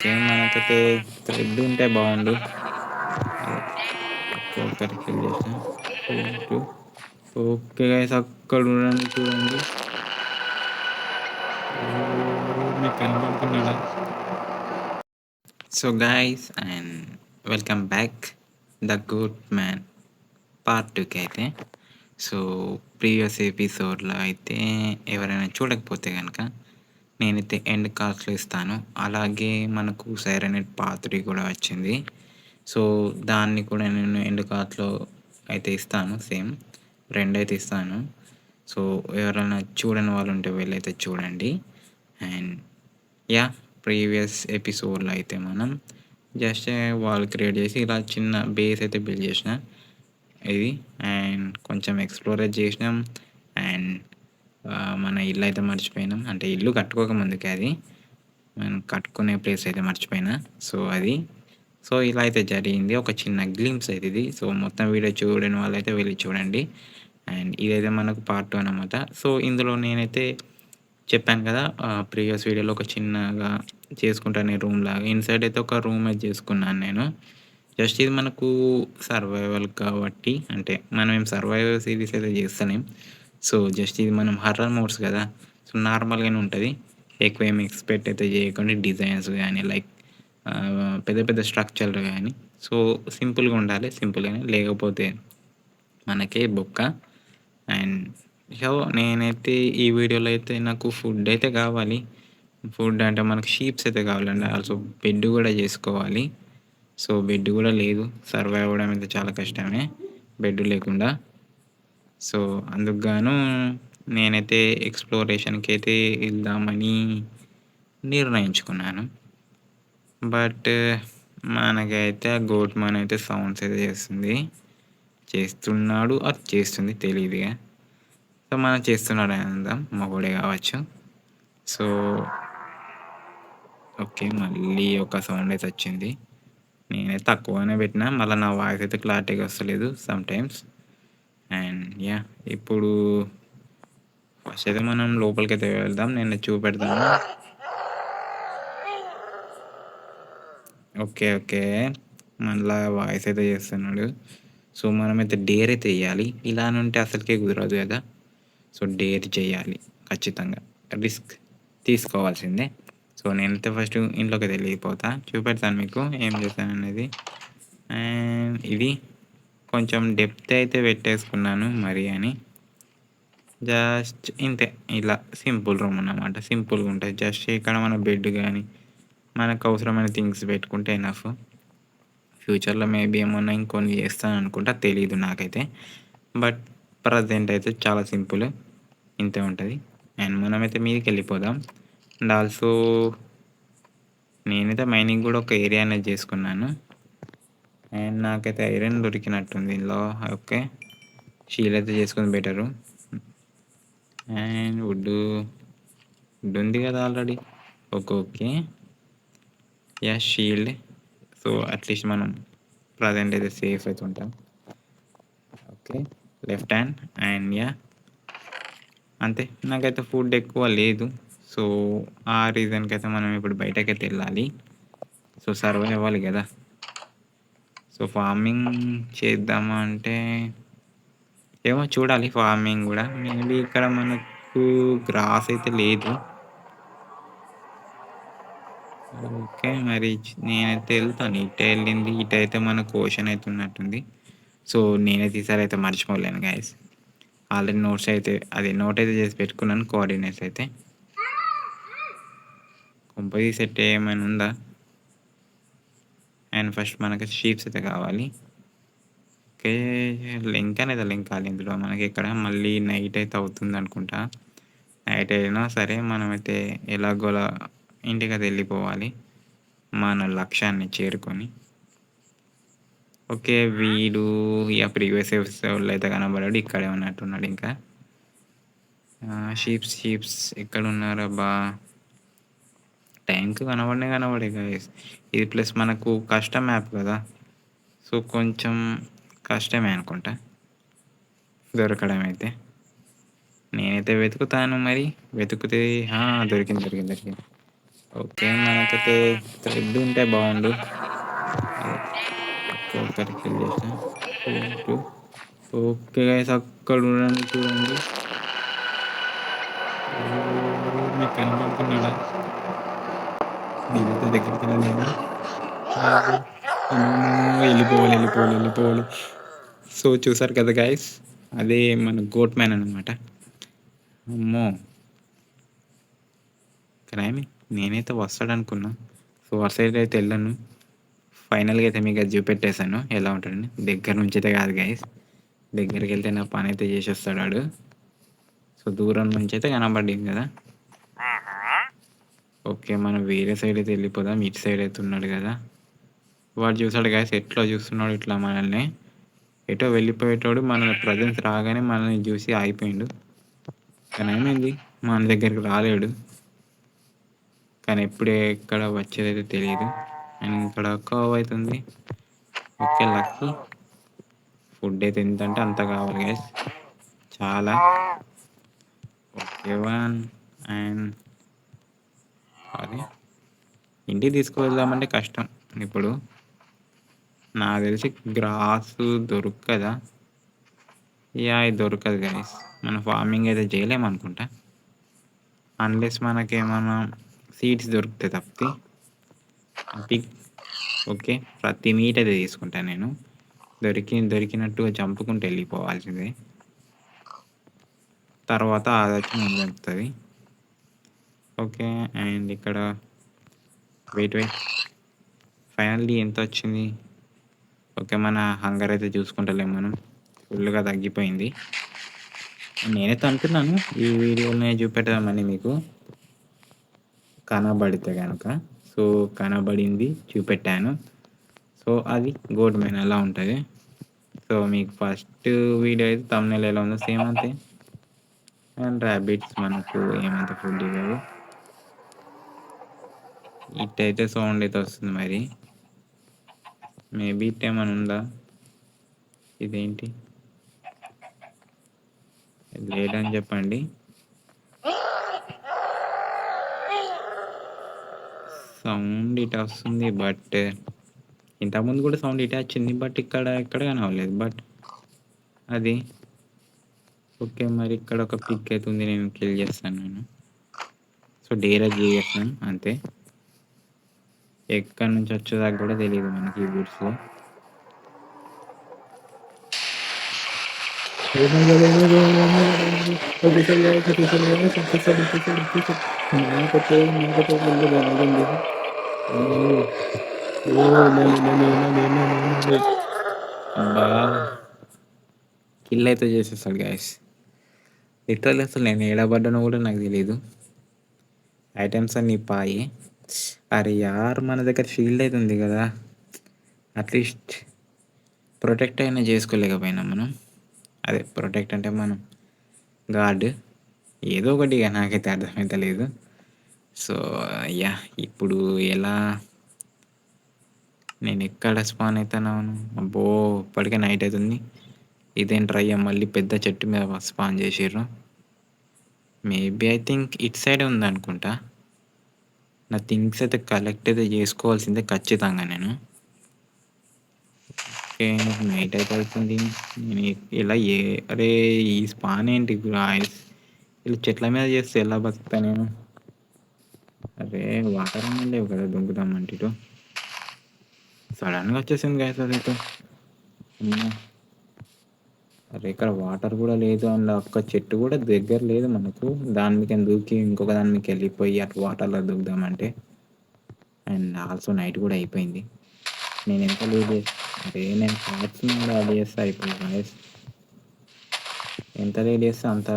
Okay. మనకైతే thread ఉంటే బావుండు. అదే ఒక్కొక్కరికి కిల్ చేసిన. 2 ఓకే గైస్ అక్కడ చూడండి. మీకు కనపడుతున్నాడా? So guys and welcome back the good man part 2కి అయితే. సో ప్రీవియస్ ఎపిసోడ్లో అయితే ఎవరైనా చూడకపోతే కనుక నేనైతే ఎండ్ కార్డ్స్లో ఇస్తాను. అలాగే మనకు సైరనెట్ పార్ట్ 3 కూడా వచ్చింది. సో దాన్ని కూడా నేను ఎండ్ కార్డ్స్లో అయితే ఇస్తాను. సేమ్ 2 అయితే ఇస్తాను. సో ఎవరైనా చూడని వాళ్ళు ఉంటే వెళ్ళైతే చూడండి. అండ్ యా ప్రీవియస్ ఎపిసోడ్లో అయితే మనం జస్ట్ వాల్ క్రియేట్ చేసి ఇలా చిన్న బేస్ అయితే బిల్డ్ చేసిన ఇది. అండ్ కొంచెం ఎక్స్ప్లోర్ చేసినాం. అండ్ మన ఇల్లు అయితే మర్చిపోయినాం. అంటే ఇల్లు కట్టుకోక ముందుకే అది మనం కట్టుకునే ప్లేస్ అయితే మర్చిపోయినా. సో అది సో ఇలా అయితే జరిగింది. ఒక చిన్న గ్లింప్స్ అయితే ఇది. సో మొత్తం వీడియో చూడని వాళ్ళైతే వెళ్ళి చూడండి. అండ్ ఇదైతే మనకు పార్ట్ 2 అనమాట. సో ఇందులో నేనైతే చెప్పాను కదా ప్రీవియస్ వీడియోలో ఒక చిన్నగా చేసుకుంటాను రూమ్ లాగా. ఇన్సైడ్ అయితే ఒక రూమ్ అయితే చేసుకున్నాను నేను. జస్ట్ ఇది మనకు సర్వైవల్ కాబట్టి, అంటే మనం ఏం సర్వైవల్ సిరీస్ అయితే చేస్తలేం. సో జస్ట్ ఇది మనం హర్రర్ మోడ్స్ కదా. సో నార్మల్గానే ఉంటుంది. ఎక్కువ ఏమి ఎక్స్పెక్ట్ అయితే చేయకుండా డిజైన్స్ కానీ లైక్ పెద్ద పెద్ద స్ట్రక్చర్లు కానీ సో సింపుల్గా ఉండాలి. సింపుల్గానే లేకపోతే మనకే బొక్క. అండ్ సో నేనైతే ఈ వీడియోలో అయితే నాకు ఫుడ్ అయితే కావాలి. ఫుడ్ అంటే మనకు షీప్స్ అయితే కావాలండి. ఆల్సో బెడ్ కూడా చేసుకోవాలి. సో బెడ్ కూడా లేదు. సర్వైవ్ అవ్వడం అయితే చాలా కష్టమే బెడ్ లేకుండా. సో అందుకు గాను నేనైతే ఎక్స్ప్లోరేషన్కి అయితే వెళ్దామని నిర్ణయించుకున్నాను. బట్ మనకైతే ఆ గోట్ మ్యాన్ అయితే సౌండ్స్ అయితే చేస్తున్నాడు అది చేస్తుంది తెలియదుగా. సో మనం చేస్తున్నాడు అందాం మగోడే కావచ్చు. సో ఓకే మళ్ళీ ఒక సౌండ్ అయితే వచ్చింది. నేనైతే తక్కువనే పెట్టినా. మళ్ళీ నా వాయిస్ అయితే క్లారిటీగా వస్తలేదు సమ్టైమ్స్. అండ్ యా ఇప్పుడు ఫస్ట్ అయితే మనం లోపలికి అయితే వెళ్దాం. నేను చూపెడతాను. ఓకే ఓకే మళ్ళీ వాయిస్ అయితే చేస్తున్నాడు. సో మనమైతే డేర్ అయితే వేయాలి. ఇలా ఉంటే అసలుకే కుదరదు కదా. సో డేర్ చేయాలి ఖచ్చితంగా. రిస్క్ తీసుకోవాల్సిందే. సో నేనైతే ఫస్ట్ ఇంట్లోకి అయితే వెళ్ళిపోతా. చూపెడతాను మీకు ఏం చేశాను అనేది. అండ్ ఇది కొంచెం డెప్త్ అయితే పెట్టేసుకున్నాను మరి అని. జస్ట్ ఇంతే. ఇలా సింపుల్ రూమ్ అన్నమాట. సింపుల్గా ఉంటుంది. జస్ట్ ఇక్కడ మన బెడ్ కానీ మనకు అవసరమైన థింగ్స్ పెట్టుకుంటే ఎనఫ్. ఫ్యూచర్లో మేబీ ఏమన్నా ఇంకొన్ని చేస్తాను అనుకుంటా, తెలీదు నాకైతే. బట్ ప్రజెంట్ అయితే చాలా సింపుల్ ఇంతే ఉంటుంది. అండ్ మనమైతే మీదకి వెళ్ళిపోదాం. అండ్ ఆల్సో నేనైతే మైనింగ్ కూడా ఒక ఏరియా అనేది చేసుకున్నాను. అండ్ నాకైతే ఐరన్ దొరికినట్టుంది ఇందులో. ఓకే షీల్ అయితే చేసుకుని బెటరు. అండ్ వుడ్ ఉంది కదా already. Okay okay yeah shield. So at least మనం ప్రజెంట్ అయితే సేఫ్ అయితే ఉంటాం. Okay left hand. And yeah అంతే. నాకైతే ఫుడ్ ఎక్కువ లేదు. సో ఆ రీజన్కి అయితే మనం ఇప్పుడు బయటకైతే వెళ్ళాలి. సో సర్వైవ్ అవ్వాలి కదా. సో ఫార్మింగ్ చేద్దామా అంటే ఏమో చూడాలి. ఫార్మింగ్ కూడా మేబీ ఇక్కడ మనకు గ్రాస్ అయితే లేదు. ఓకే మరి నేనైతే వెళ్తాను. ఇటు వెళ్ళింది ఇటు అయితే మనకు ఓషన్ అయితే ఉన్నట్టుంది. సో నేనైతే ఈసారి అయితే మర్చిపోలేను గైస్. ఆల్రెడీ నోట్స్ అయితే అది నోట్ అయితే చేసి పెట్టుకున్నాను. కోఆర్డినేట్స్ అయితే కంపోజీ సెట్ ఏమైనా ఉందా. అండ్ ఫస్ట్ మనకి షీప్స్ అయితే కావాలి. ఓకే లింక్ అనేది లింక్ కావాలి ఇందులో మనకి. ఇక్కడ మళ్ళీ నైట్ అయితే అవుతుంది అనుకుంటా. నైట్ అయినా సరే మనమైతే ఎలాగోలా ఇంటికి అయితే వెళ్ళిపోవాలి మన లక్ష్యాన్ని చేరుకొని. ఓకే వీడు ఇక ప్రీవియస్ ఎపిసోడ్లో అయితే కనబడాడు. ఇక్కడే ఉన్నట్టున్నాడు ఇంకా. షీప్స్ ఎక్కడ ఉన్నారబ్బా. ట్యాంక్ కనబడే గైస్. ఇది ప్లస్ మనకు కష్టం మ్యాప్ కదా. సో కొంచెం కష్టమే అనుకుంటా దొరకడం అయితే. నేనైతే వెతుకుతాను మరి. వెతుకుతే దొరికింది. ఓకే. మనకైతే థ్రెడ్ ఉంటే బాగుండు. అదే ఒక్కొక్కటి కిల్ చేసిన. ఫుడ్ ఓకే గైస్, అక్కడ చూడండి చూడండి. మీకు కనబడుతున్నాడా? నేనైతే దగ్గరికి వెళ్ళలేను. వెళ్ళిపోవాలి వెళ్ళిపోవాలి వెళ్ళిపోవాలి. సో చూసారు కదా గైస్, అదే మన గోట్ మ్యాన్ అనమాట. అమ్మో, కానీ నేనైతే వస్తాడనుకున్నా. సో ఆ సైడ్ అయితే వెళ్ళాను. ఫైనల్గా అయితే మీకు అది చూపెట్టేశాను ఎలా ఉంటాడని. దగ్గర నుంచి అయితే కాదు గైస్, దగ్గరికి వెళ్తే నా పని అయితే చేసేస్తాడు వాడు. సో దూరం నుంచి అయితే కనబడింది కదా. ఓకే, మనం వేరే సైడ్ అయితే వెళ్ళిపోదాం. ఇటు సైడ్ అయితే ఉన్నాడు కదా వాడు. చూసాడు గైస్ ఎట్లా చూస్తున్నాడు ఇట్లా మనల్ని. ఎటో వెళ్ళిపోయేటోడు మన ప్రజెన్స్ రాగానే మనల్ని చూసి ఆగిపోయిండు. కానీ ఏమైంది, మన దగ్గరికి రాలేడు. కానీ ఎప్పుడు ఎక్కడ వచ్చేదైతే తెలియదు. అండ్ ఇక్కడ కర్వ్ అవుతుంది. Okay, lucky. ఫుడ్ అయితే ఎంత అంటే అంత కావాలి గైస్, చాలా. Okay one. అండ్ అది ఇంటికి తీసుకువెళ్దామంటే కష్టం ఇప్పుడు. నాకు తెలిసి గ్రాస్ దొరకదా. యా, ఇది దొరకదు గైస్. మనం ఫార్మింగ్ అయితే చేయలేమనుకుంటా, అన్లెస్ మనకేమన్నా సీడ్స్ దొరికితే తప్పితే. పిక్. ఓకే, ప్రతి మీట్ అయితే తీసుకుంటాను నేను. దొరికినట్టుగా చంపుకుంటూ వెళ్ళిపోవాల్సిందే. తర్వాత అది వచ్చి మనకు దొరుకుతుంది. ఓకే, అండ్ ఇక్కడ వెయిట్ ఫైనల్లీ ఎంత వచ్చింది. ఓకే, మన హంగర్ అయితే చూసుకుంటలేము మనం, ఫుల్గా తగ్గిపోయింది. నేనైతే అనుకున్నాను ఈ వీడియోలోనే చూపెడదామని మీకు, కనబడితే కనుక. సో కనబడింది, చూపెట్టాను. సో అది గోడ్ మ్యాన్ అలా ఉంటుంది. సో మీకు ఫస్ట్ వీడియో అయితే తమ్నెల్ ఎలా ఉందో సేమ్ అంతే. అండ్ ర్యాబిట్స్ మనకు ఏమంత ఫుడ్ ఇవ్వవు. ఇటైతే సౌండ్ అయితే వస్తుంది మరి. మేబీ ఇట్ ఏమైనా ఉందా? ఇదేంటి లేదని చెప్పండి. సౌండ్ ఇట వస్తుంది, బట్ ఇంతకుముందు కూడా సౌండ్ ఇటే వచ్చింది, బట్ ఇక్కడ ఎక్కడ కనవలేదు. బట్ అది ఓకే. మరి ఇక్కడ ఒక పిక్ అయితే ఉంది, నేను కిల్ చేస్తాను నేను. సో డేరా చేస్తాను అంతే. ఎక్కడి నుంచి వచ్చేదాకా కూడా తెలియదు మనకి ఈ వుడ్స్లో. అబ్బా, కిల్ అయితే చేసేస్తాడు గాయస్. లిటరల్లీ అసలు నేను ఏడబడ్డానో కూడా నాకు తెలియదు. ఐటమ్స్ అన్నీ పాయి. అరే యార్, మన దగ్గర షీల్డ్ అయితే ఉంది కదా, అట్లీస్ట్ ప్రొటెక్ట్ అయినా చేసుకోలేకపోయినాం మనం. అదే ప్రొటెక్ట్ అంటే మనం గార్డ్ ఏదో ఒకటి, ఇక నాకైతే అర్థమైతే లేదు. సో యా, ఇప్పుడు ఎలా, నేను ఎక్కడ స్పాన్ అవుతాను? అబ్బో, ఇప్పటికే నైట్ అవుతుంది. ఇదేంట్రా అయ్యా, మళ్ళీ పెద్ద చెట్టు మీద స్పాన్ చేసిర్రు. Maybe I think it side ఉంది అనుకుంటా. నా థింగ్స్ అయితే కలెక్ట్ అయితే చేసుకోవాల్సిందే ఖచ్చితంగా నేను. ఓకే, నైట్ అయితే అవుతుంది. నేను ఇలా అరే ఈ స్పాన్ ఏంటి గాయ్స్, ఇలా చెట్ల మీద చేస్తే ఎలా బతుకుతా నేను? అరే వాటర్ అన్నీ లేవు కదా దొంగదామంటే. ఇటు సడన్గా వచ్చేసింది గాయస్ అదైతే. అరే ఇక్కడ వాటర్ కూడా లేదు, అండ్ ఒక్క చెట్టు కూడా దగ్గర లేదు మనకు. దాని మీద దూకి ఇంకొక దాని మీకు వెళ్ళిపోయి అటు వాటర్లో దూకుదామంటే. అండ్ ఆల్సో నైట్ కూడా అయిపోయింది. నేను ఎంత లేట్ చేసి, అరే నేను కార్డ్స్ కూడా అది చేస్తే అయిపోయింది గాయస్. ఎంత లేట్ చేస్తే అంత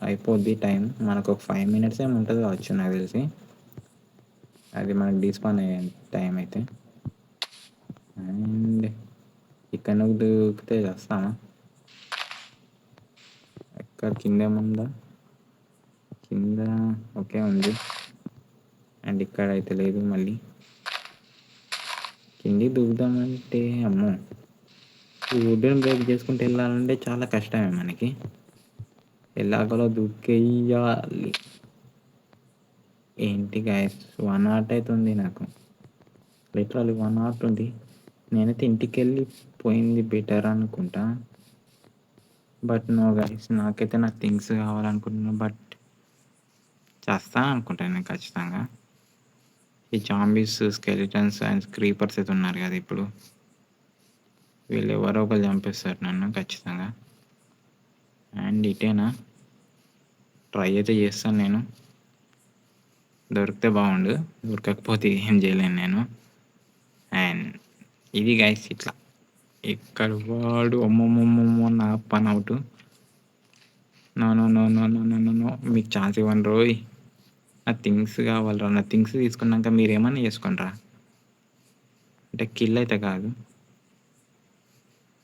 అయిపోద్ది టైం. మనకు ఒక 5 minutes ఏమి ఉంటుంది కావచ్చు నాకు తెలిసి. అది మనకు డిస్పాన్ అయ్యే టైం అయితే. అండ్ ఇక్కడ నువ్వు దూకితే వస్తామా? ఎక్కడ కింద ఏముందా? కింద ఓకే ఉంది. అండ్ ఇక్కడ అయితే లేదు. మళ్ళీ కింది దూకుదామంటే అమ్మో, ఈ వుడ్ని బ్రేక్ చేసుకుంటూ వెళ్ళాలంటే చాలా కష్టమే మనకి. ఎలాగోలా దూకేయాలి. ఏంటి గైస్ 1 హార్ట్ అవుతుంది నాకు, లిటరల్లీ 1 హార్ట్ ఉంది. నేనైతే ఇంటికెళ్ళి పోయింది బెటర్ అనుకుంటా. బట్ నో గైస్, నాకైతే నా థింగ్స్ కావాలనుకుంటున్నా. బట్ చేస్తాను అనుకుంటాను నేను ఖచ్చితంగా. ఈ జాంబీస్, స్కెలిటన్స్ అండ్ క్రీపర్స్ అయితే ఉన్నారు కదా ఇప్పుడు, వీళ్ళు ఎవరో ఒకరు చంపేస్తారు నన్ను ఖచ్చితంగా. అండ్ ఇటేనా ట్రై అయితే చేస్తాను నేను, దొరికితే బాగుండు, దొరకకపోతే ఏం చేయలేను నేను. అండ్ ఇది గైస్ ఇట్లా ఇక్కడ వాడు అమ్మమ్మమ్మమ్మో నా పని out. No no no no no no no no, మీకు ఛాన్స్ ఇవ్వండి రోయ్. నా థింగ్స్ కావాలరా, నా థింగ్స్ తీసుకున్నాక మీరేమన్నా చేసుకోండిరా. అంటే కిల్ అయితే కాదు,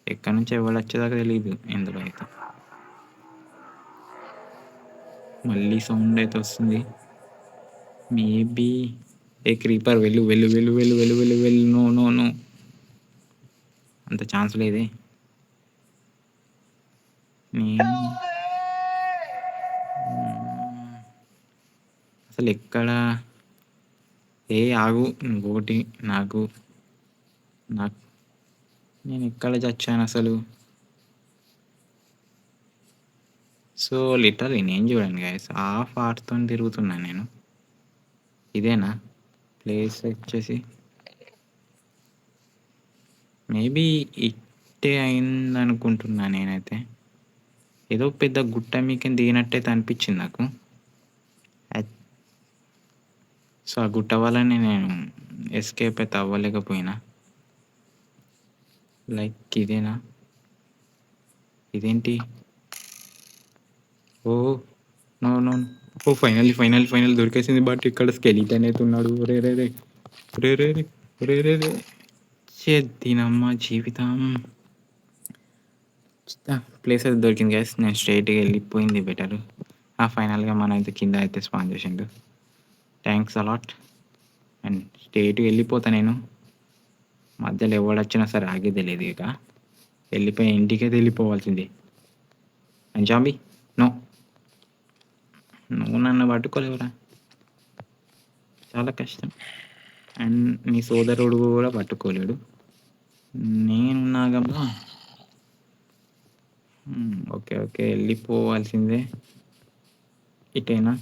ఎక్కడి నుంచి ఎవరు వచ్చేదాకా తెలియదు ఎందులో అయితే. మళ్ళీ సౌండ్ అయితే వస్తుంది మేబీ. ఏ క్రీపర్ వెళ్ళు వెళ్ళు వెళ్ళు వెళ్ళు వెళ్ళు వెళ్ళు వెళ్ళు, నో నో నో, అంత ఛాన్స్ లేదే. నేను అసలు ఎక్కడ, ఏ ఆగు ఇంకోటి నాకు నాకు నేను ఎక్కడ చచ్చాను అసలు. సో లిటరల్లీ నేను చూడండి గైస్, హాఫ్ ఆర్ట్తో తిరుగుతున్నాను నేను. ఇదేనా ప్లేస్ వచ్చేసి, మేబీ ఇట్టే అయింది అనుకుంటున్నా నేనైతే. ఏదో పెద్ద గుట్ట మీకు దిగినట్టయితే అనిపించింది నాకు. సో ఆ గుట్ట వల్లనే నేను ఎస్కేప్ అయితే అవ్వలేకపోయినా. లైక్ ఇదేనా, ఇదేంటి, oh no no, oh finally final final దొరికేసింది. బట్ ఇక్కడ స్కెలిటన్ అయితే ఉన్నాడు. రే రే రే రే రే రే రే రే రే చేద్దినమ్మ జీవితం. ప్లేస్ అయితే దొరికింది గ్యాస్, నేను స్ట్రైట్గా వెళ్ళిపోయింది బెటర్. ఫైనల్గా మన అయితే కింద అయితే స్పాన్ చేసిండు, థ్యాంక్స్ అలాట్. అండ్ స్ట్రైట్గా వెళ్ళిపోతా నేను, మధ్యలో ఎవడొచ్చినా సరే ఆగేది లేదు. ఇక వెళ్ళిపోయి ఇంటికైతే వెళ్ళిపోవాల్సిందే. అండ్ జాంబీ నో, నువ్వు నన్ను పట్టుకోలేవురా, చాలా కష్టం. అండ్ నీ సోదరుడు కూడా పట్టుకోలేడు, నేనున్నాగమ్మా. Okay okay వెళ్ళిపోవాల్సిందే. ఇటేనా,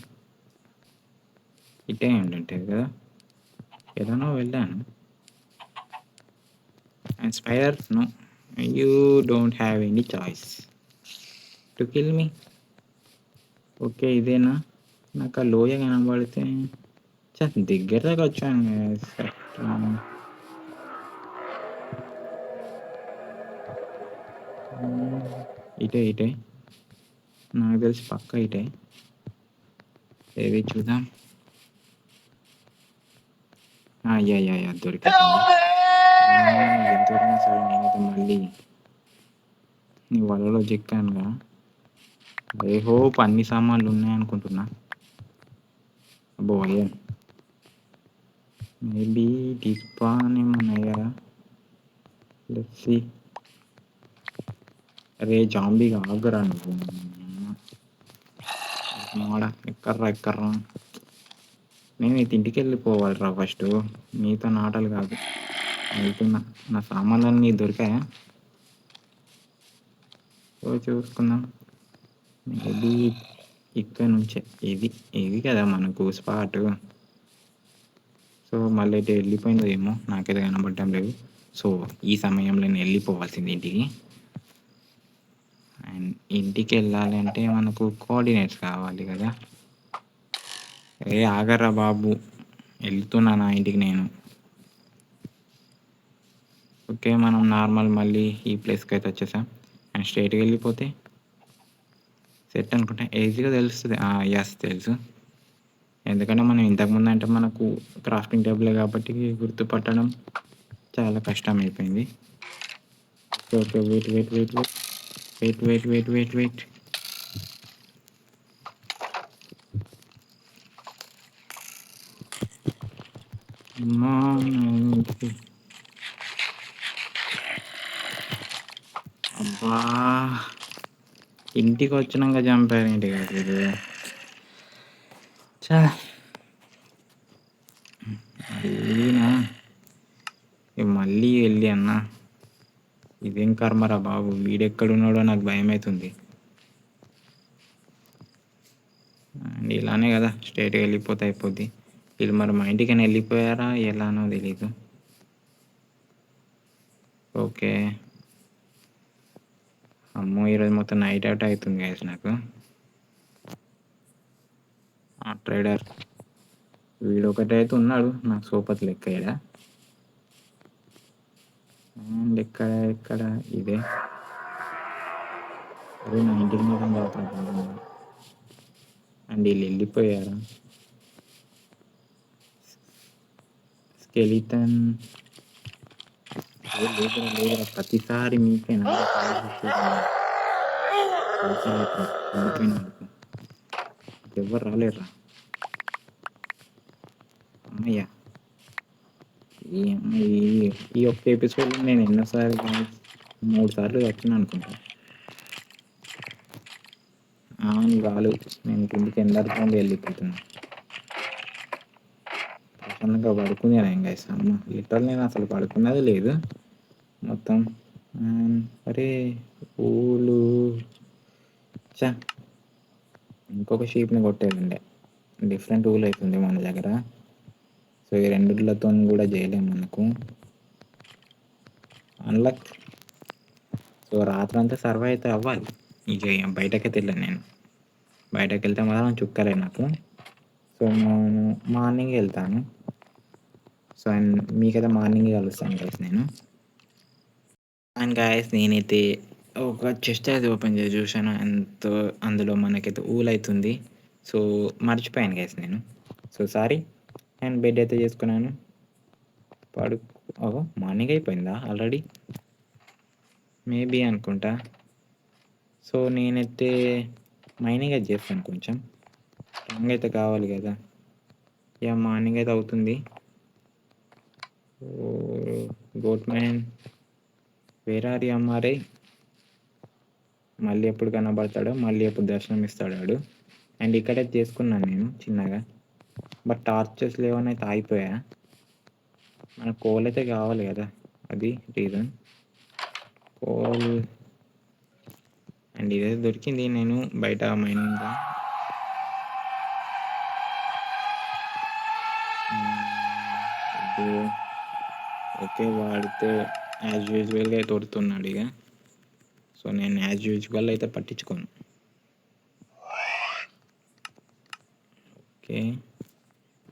ఇటే ఉంటుంటుంది కదా, ఎలానో వెళ్ళాను. And spider no, you don't have any choice to kill me. Okay ఇదేనా, నాకు ఆ లోయ కనబడితే దగ్గర దాకా వచ్చాను. ఇటే ఇటే నాకు తెలిసి పక్క ఇటే, ఏది చూద్దాం. యా యా యా దొరికింది. దొరికినా సరే నేనైతే మళ్ళీ నీ వలలో చిక్కానుగా. ఐ హోప్ అన్ని సామాన్లు ఉన్నాయనుకుంటున్నా. అబ్బో అయ్యా, మేబీ డిస్పాన్ ఏమన్నాయి కదా, లెట్స్ సీ. అరే జాంబీగా ఆగరా నువ్వు, మాడ ఎక్కర్రా ఎక్కర్రా. నేను అయితే ఇంటికి వెళ్ళిపోవాలిరా ఫస్ట్, నీతో నాటలు కాదు. వెళ్తున్నా, నా సామాన్లన్నీ దొరికాయా చూసుకుందాం. మేబీ ఇక్కడ నుంచే, ఇది ఇది కదా మనకు స్పాట్. సో మళ్ళీ అయితే వెళ్ళిపోయిందో ఏమో, నాకైతే కనబడటం లేదు. సో ఈ సమయంలో నేను వెళ్ళిపోవాల్సింది ఇంటికి. అండ్ ఇంటికి వెళ్ళాలి అంటే మనకు కోఆర్డినేట్స్ కావాలి కదా. ఏ ఆగరా బాబు, వెళ్తున్నా నా ఇంటికి నేను. ఓకే మనం నార్మల్ మళ్ళీ ఈ ప్లేస్కి అయితే వచ్చేసాం. అండ్ స్ట్రైట్గా వెళ్ళిపోతే సెట్ అనుకుంటా, ఈజీగా తెలుస్తుంది. ఎస్ తెలుసు, ఎందుకంటే మనం ఇంతకుముందు అంటే మనకు క్రాఫ్టింగ్ టేబుల్ కాబట్టి గుర్తుపట్టడం చాలా కష్టం అయిపోయింది. Okay wait wait wait wait wait wait wait wait అబ్బా, ఇంటికి వచ్చినాక చంపారు. ఇంటికి చా మళ్ళీ వెళ్ళి అన్న ఇదేం కర్మరా బాబు, వీడెక్కడున్నాడో నాకు భయమవుతుంది. అండ్ ఇలానే కదా స్ట్రైట్గా వెళ్ళిపోతే అయిపోద్ది. వీళ్ళు మరి మా ఇంటికైనా వెళ్ళిపోయారా ఎలానో తెలీదు. ఓకే, అమ్మో ఈరోజు మొత్తం నైట్ అవుట్ అవుతుంది గైస్ నాకు. ట్రేడర్ వీడు ఒకటైతే ఉన్నాడు నాకు సోపతి లెక్క ఇక్కడ. అండ్ ఎక్కడ ఇదే అదే నా ఇంటికి మాత్రం చదువుతాను. అండ్ వీళ్ళు వెళ్ళిపోయారా? స్కెలిటన్ లేదురా ప్రతిసారి మీకేనా వెళ్ళిపోయినా ఎవరు రాలేరా? అమ్మయ్యా, ఈ ఒక్క ఎపిసోడ్లో నేను ఎన్నోసార్లు 3 సార్లు వచ్చిన అనుకుంటా. కాలు నేను కిందికి ఎండర్కొని వెళ్ళిపోతున్నా. ప్రశాంతంగా పడుకునేనా ఇంకా అమ్మ లిటరల్ నేను అసలు పడుకున్నది లేదు మొత్తం. అరే పూలు చా, ఇంకొక షీప్ని కొట్టేదండే, డిఫరెంట్ ఊలు అవుతుంది మన దగ్గర. సో ఈ రెండులతో కూడా చేయలేము మనకు అన్లక్. సో రాత్రి అంతా సర్వైవ్ అయితే అవ్వాలి. ఇక బయటకైతే వెళ్ళాను నేను, బయటకు వెళ్తే మాత్రం చుక్కలే నాకు. సో నేను మార్నింగ్ వెళ్తాను. సో అండ్ మీకైతే మార్నింగ్ కలుస్తాను గైస్ నేను. అండ్ గైస్ నేనైతే ఒక చెస్ట్ అయితే ఓపెన్ చేసి చూసాను, ఎంతో అందులో మనకైతే ఊల్ అవుతుంది. సో మర్చిపోయాను గైస్ నేను, సో సారీ. అండ్ బెడ్ అయితే చేసుకున్నాను, మార్నింగ్ అయిపోయిందా ఆల్రెడీ మేబీ అనుకుంటా. సో నేనైతే మైనింగ్ అయితే చేస్తాను, కొంచెం స్ట్రాంగ్ అయితే కావాలి కదా. మార్నింగ్ అయితే అవుతుంది. Goat man where are you అమ్మారే? మళ్ళీ ఎప్పుడు కనబడతాడో, మళ్ళీ ఎప్పుడు దర్శనం ఇస్తాడు. అండ్ ఇక్కడే చేసుకున్నాను నేను చిన్నగా, బట్ టార్చెస్ లేవని అయితే ఆగిపోయా. మన కోల్ అయితే కావాలి కదా, అది రీజన్. కోల్ అండ్ ఇదైతే దొరికింది. నేను బయట మైనింగ్ ఓకే వాడితే యాజ్ యూజువల్గా తోడుతున్నాడు ఇక. సో నేను యాజ్ యూజువల్ అయితే పట్టించుకోను. ఓకే,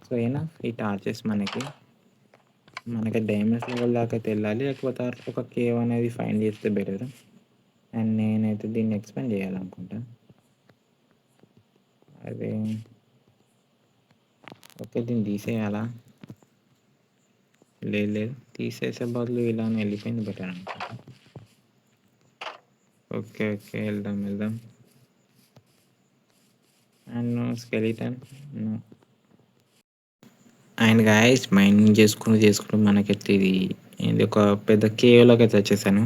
సో ఏనా ఈ టార్చెస్ మనకి డైమండ్స్ లెవెల్ దాకా అయితే వెళ్ళాలి, లేకపోతే ఒక కేవ్ అనేది ఫైండ్ చేస్తే బెటర్. అండ్ నేనైతే దీన్ని ఎక్స్పెండ్ చేయాలనుకుంటా. అదే ఓకే, దీన్ని తీసేయాలా? లేదు తీసేసే బదులు ఇలానే వెళ్ళిపోయింది బెటర్ అనుకుంటా. ఓకే వెళ్దాం. And skeleton and guys mind చేసుకుంటూ మనకైతే ఇది ఒక పెద్ద కేవ్లోకి అయితే వచ్చేసాను.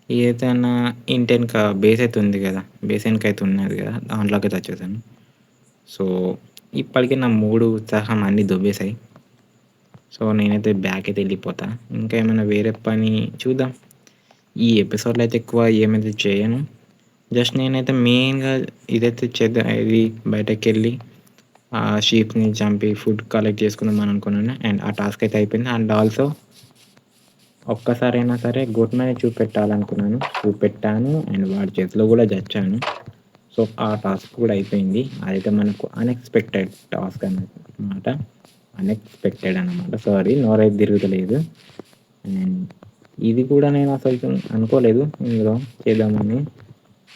ఏదైనా ఇంటెన్క బేస్ అయితే ఉంది కదా, బేస్ అయితే ఉన్నది కదా, దాంట్లోకి అయితే వచ్చేసాను. సో ఇప్పటికీ నా 3 ఉత్సాహం అన్నీ దొబ్బేశాయి. సో నేనైతే బ్యాక్ అయితే వెళ్ళిపోతా. ఇంకా ఏమైనా వేరే పని చూద్దాం. ఈ ఎపిసోడ్లో అయితే ఎక్కువ ఏమైతే చేయను. జస్ట్ నేనైతే మెయిన్గా ఇదైతే చేద్దాం, ఇది బయటకు వెళ్ళి ఆ షీప్ని చంపి ఫుడ్ కలెక్ట్ చేసుకుందాం అని అనుకున్నాను. అండ్ ఆ టాస్క్ అయితే అయిపోయింది. అండ్ ఆల్సో ఒక్కసారైనా సరే గోట్మెన్ చూపెట్టాను అండ్ వాడి చేతిలో కూడా చచ్చాను. సో ఆ టాస్క్ కూడా అయిపోయింది. అదైతే మనకు అన్ఎక్స్పెక్టెడ్ టాస్క్ అన్నమాట. సారీ, నోరైతే తిరుగుతలేదు. అండ్ ఇది కూడా నేను అసలు అనుకోలేదు ఇందులో చేద్దామని,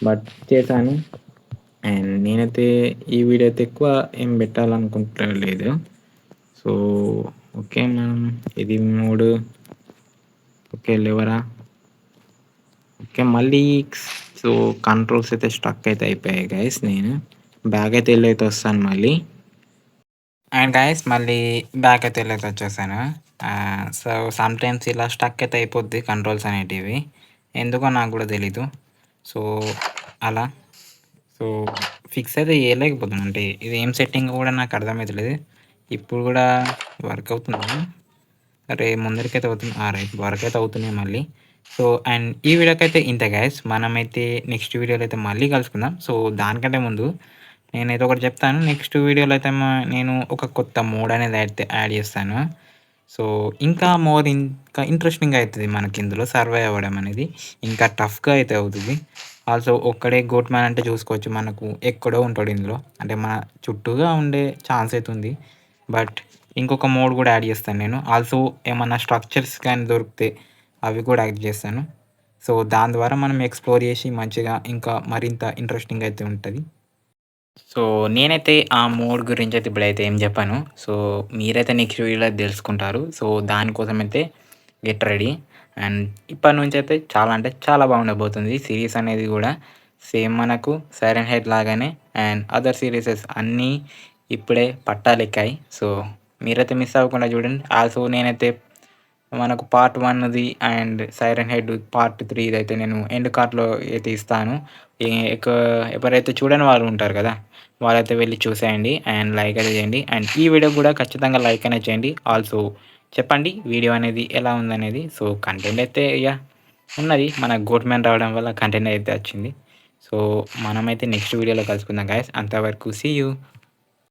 బట్ చేశాను. అండ్ నేనైతే ఈ వీడియో అయితే ఎక్కువ ఏం పెట్టాలనుకుంటలేదు. సో ఓకే మనం ఇది 3 ఓకే లేవరా. ఓకే మళ్ళీ సో కంట్రోల్స్ అయితే స్ట్రక్ అయితే అయిపోయాయి గైస్. నేను బ్యాగ్ అయితే వెళ్ళైతే వస్తాను మళ్ళీ. అండ్ గైస్ మళ్ళీ బ్యాక్ అయితే వెళ్ళైతే వచ్చేసాను. సో సమ్టైమ్స్ ఇలా స్టక్ అయితే అయిపోద్ది కంట్రోల్స్ అనేటివి, ఎందుకో నాకు కూడా తెలీదు. సో అలా సో ఫిక్స్ అయితే చేయలేకపోతున్నాను. అంటే ఇది ఏం సెట్టింగ్ కూడా నాకు అర్థమవుతలేదు. ఇప్పుడు కూడా వర్క్ అవుతుంది. అరే! ముందరికైతే అవుతుంది. రైట్ వరకైతే అవుతున్నాయి మళ్ళీ. సో, అండ్ ఈ వీడియోకైతే ఇంతే గైస్. మనమైతే నెక్స్ట్ వీడియోలో అయితే మళ్ళీ కలుసుకుందాం. సో, దానికంటే ముందు నేనైతే ఒకటి చెప్తాను. నెక్స్ట్ వీడియోలో అయితే నేను ఒక కొత్త మోడ్ అనేది అయితే యాడ్ చేస్తాను. సో, ఇంకా ఇంట్రెస్టింగ్‌గా అయితది మనకిందులో సర్వైవ్ అవ్వడం అనేది. ఇంకా టఫ్‌గా అయితే అవుతది. ఆల్సో ఒక్కడే గోట్ మ్యాన్ అంటే చూసుకోవచ్చు. మనకు ఎక్కడో ఉంటాడు ఇందులో. అంటే మన చుట్టూగా ఉండే ఛాన్స్ అయితే ఉంది. బట్ ఇంకొక మోడ్ కూడా యాడ్ చేస్తాను నేను. ఆల్సో ఏమన్నా స్ట్రక్చర్స్ గాని దొరికితే అవి కూడా యాడ్ చేస్తాను. సో, దాని ద్వారా మనం ఎక్స్‌ప్లోర్ చేసి మంచిగా ఇంకా మరింత ఇంట్రెస్టింగ్‌గా అయితే ఉంటది. సో, నేనైతే ఆ మోడ్ గురించయితే ఇప్పుడైతే ఏం చెప్పను. సో, మీరైతే నెక్స్ట్ వీడియోలో తెలుసుకుంటారు. సో, దానికోసమైతే గెట్ రెడీ. అండ్ ఇప్పటి నుంచయితే చాలా అంటే చాలా బాగుండబోతుంది. సీరీస్ అనేది గూడా సేమ్ మనకు 'సైలెంట్ హెడ్' లాగానే అండ్ అదర్ సీరీసెస్ అన్నీ ఇప్పుడే పట్టాలెక్కాయి. సో, మీరైతే మిస్ అవ్వకుండా చూడండి. ఆల్సో నేనైతే మనకు పార్ట్ 1ది అండ్ 'సైరన్ హెడ్' పార్ట్ 3 అయితే నేను ఎండ్ కార్డ్‌లో అయితే ఇస్తాను. ఎ ఎక ఎవరైతే చూడని వాళ్ళు ఉంటారు కదా! వాళ్ళైతే వెళ్లి చూసేయండి అండ్ లైక్ అయితే చేయండి. అండ్ ఈ వీడియోకి కూడా ఖచ్చితంగా లైక్ అనేది చేయండి. ఆల్సో చెప్పండి వీడియో అనేది ఎలా ఉందనేది. సో, కంటెంట్ అయితే ఉన్నది. మన గోట్ మ్యాన్ రావడం వల్ల కంటెంట్ అయితే వచ్చింది. సో, మనమైతే నెక్స్ట్ వీడియోలో కలుసుకుందాం గైస్. అంతవరకు సీ యూ.